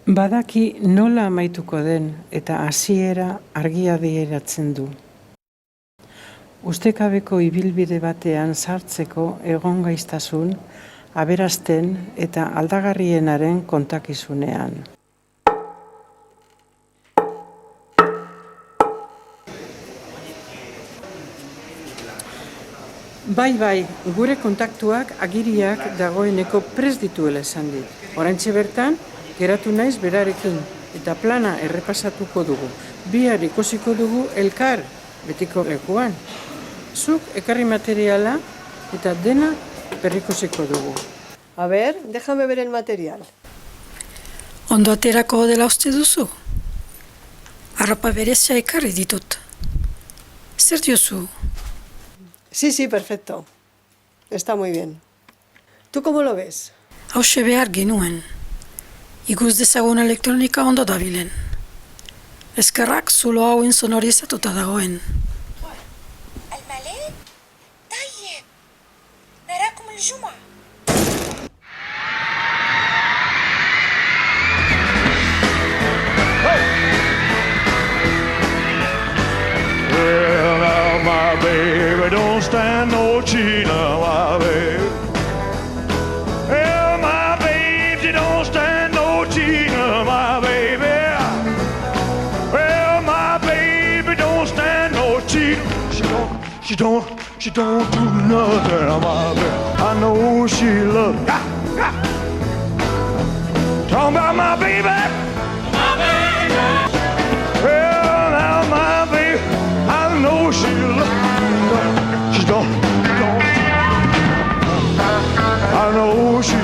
Badaki nola amaituko den eta hasiera argi adierazten du. Ustekabeko ibilbide batean sartzeko egongaiztasun, aberasten eta aldagarrienaren kontakizunean. Bai, gure kontaktuak agiriak dagoeneko prest dituela esan dit. Oraintxe bertan, geratu naiz berarekin eta plana errepasatuko dugu. Bihar ikusiko dugu elkar betiko lekuan. Zuk ekarri materiala eta dena berrikusiko dugu. A ver, déjame ver el material. Ondo aterako dela uste duzu? Arropa berezia ekarri ditut. Zer diozu? Sí, perfecto. Está muy bien. ¿Tú cómo lo ves? Hauxe behar genuen. Ikus dezagun elektronika ondo dabilen. Eskerrak zulo hau insonorizatuta dagoen. الملاك طيب نراكم الجمعة. Well, now, my baby don't stand no cheating, my baby. Well, my baby, she don't stand no cheating, my baby. Well, my baby don't stand no cheating. She don't do nothing, my baby. I know she loves me. Talking about my baby. My baby. Well, now, my baby, I know she loves me. She don't. I know she